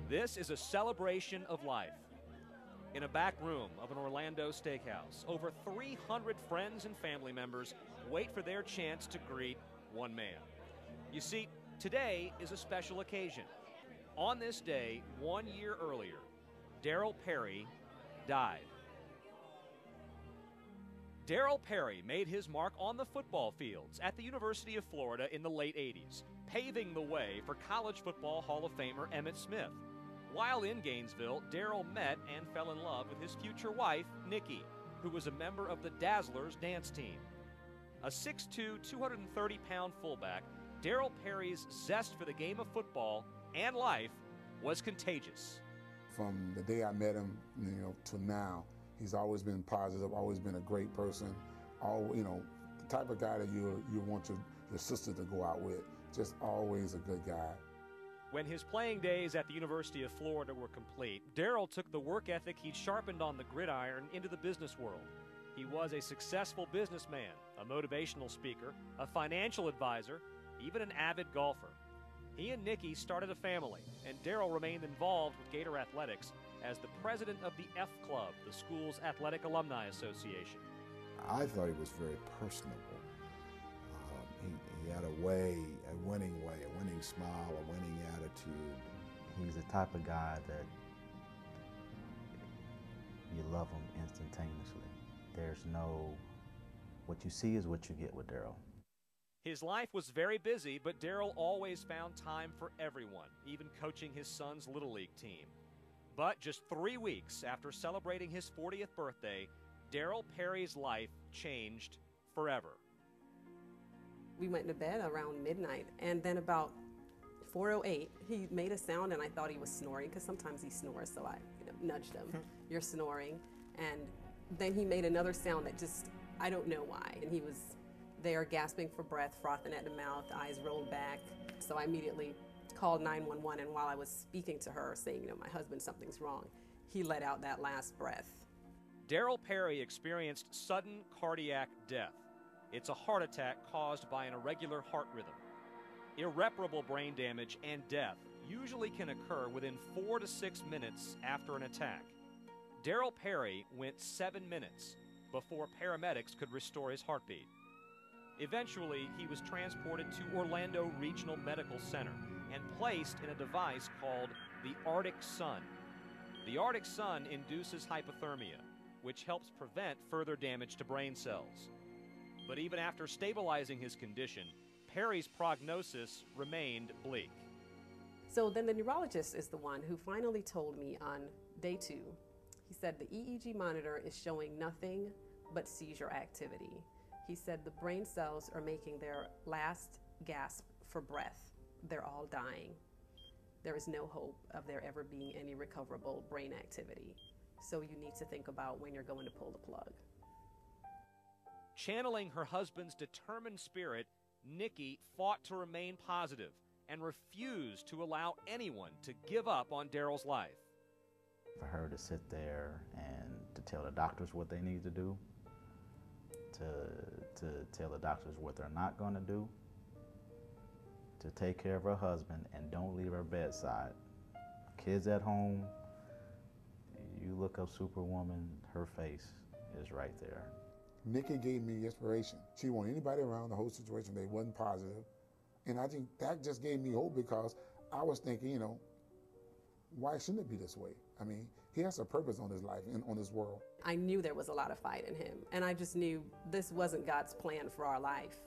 This is a celebration of life. In a back room of an Orlando steakhouse, over 300 friends and family members wait for their chance to greet one man. You see, today is a special occasion. On this day, 1 year earlier, Darryl Perry died. Darryl Perry made his mark on the football fields at the University of Florida in the late 80s, paving the way for college football Hall of Famer Emmitt Smith. While in Gainesville, Darryl met and fell in love with his future wife, Nikki, who was a member of the Dazzlers dance team. A 6'2", 230-pound fullback, Darryl Perry's zest for the game of football and life was contagious. From the day I met him, to now, he's always been positive, always been a great person. The type of guy that you want your sister to go out with. Just always a good guy. When his playing days at the University of Florida were complete, Darryl took the work ethic he'd sharpened on the gridiron into the business world. He was a successful businessman, a motivational speaker, a financial advisor, even an avid golfer. He and Nikki started a family, and Darryl remained involved with Gator Athletics as the president of the F Club, the school's athletic alumni association. I thought he was very personable. He had a winning way, a winning smile, a winning attitude. He's the type of guy that you love him instantaneously. There's no, what you see is what you get with Darryl. His life was very busy, but Darryl always found time for everyone, even coaching his son's Little League team. But just 3 weeks after celebrating his 40th birthday, Darryl Perry's life changed forever. We went to bed around midnight, and then about 4:08, he made a sound, and I thought he was snoring, because sometimes he snores, so I nudged him. You're snoring. And then he made another sound that just, I don't know why, and he was there gasping for breath, frothing at the mouth, eyes rolled back. So I immediately called 911, and while I was speaking to her, saying, my husband, something's wrong, he let out that last breath. Darryl Perry experienced sudden cardiac death. It's a heart attack caused by an irregular heart rhythm. Irreparable brain damage and death usually can occur within 4 to 6 minutes after an attack. Darryl Perry went 7 minutes before paramedics could restore his heartbeat. Eventually, he was transported to Orlando Regional Medical Center and placed in a device called the Arctic Sun. The Arctic Sun induces hypothermia, which helps prevent further damage to brain cells. But even after stabilizing his condition, Perry's prognosis remained bleak. So then the neurologist is the one who finally told me on day 2, he said the EEG monitor is showing nothing but seizure activity. He said the brain cells are making their last gasp for breath. They're all dying. There is no hope of there ever being any recoverable brain activity. So you need to think about when you're going to pull the plug. Channeling her husband's determined spirit, Nikki fought to remain positive and refused to allow anyone to give up on Darryl's life. For her to sit there and to tell the doctors what they need to do, to tell the doctors what they're not going to do, to take care of her husband and don't leave her bedside. Kids at home, you look up Superwoman, her face is right there. Nikki gave me inspiration. She didn't want anybody around the whole situation that wasn't positive. And I think that just gave me hope, because I was thinking, why shouldn't it be this way? I mean, he has a purpose on his life and on his world. I knew there was a lot of fight in him, and I just knew this wasn't God's plan for our life.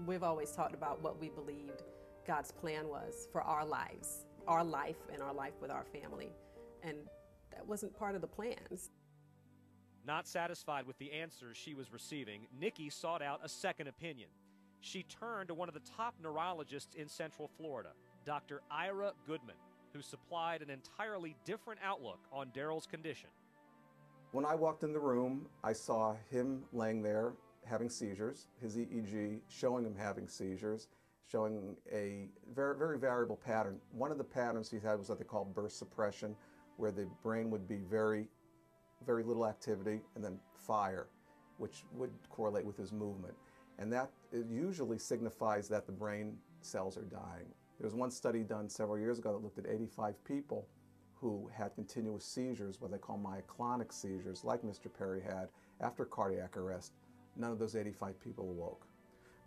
We've always talked about what we believed God's plan was for our lives, our life and our life with our family, and that wasn't part of the plans. Not satisfied with the answers she was receiving, Nikki sought out a second opinion. She turned to one of the top neurologists in Central Florida, Dr. Ira Goodman, who supplied an entirely different outlook on Darryl's condition. When I walked in the room, I saw him laying there having seizures, his EEG showing him having seizures, showing a very, very variable pattern. One of the patterns he had was what they call burst suppression, where the brain would be very little activity and then fire, which would correlate with his movement. And that usually signifies that the brain cells are dying. There was one study done several years ago that looked at 85 people, who had continuous seizures, what they call myoclonic seizures, like Mr. Perry had after cardiac arrest. None of those 85 people awoke.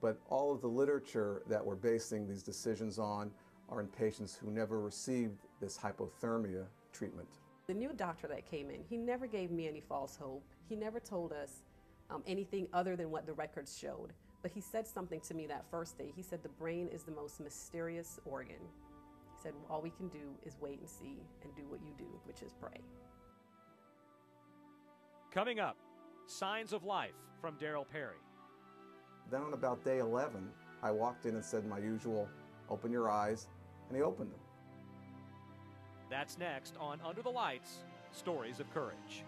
But all of the literature that we're basing these decisions on are in patients who never received this hypothermia treatment. The new doctor that came in, he never gave me any false hope. He never told us anything other than what the records showed. But he said something to me that first day. He said the brain is the most mysterious organ. He said all we can do is wait and see and do what you do, which is pray. Coming up, signs of life from Darryl Perry. Then on about day 11, I walked in and said my usual, "Open your eyes," and he opened them. That's next on Under the Lights, Stories of Courage.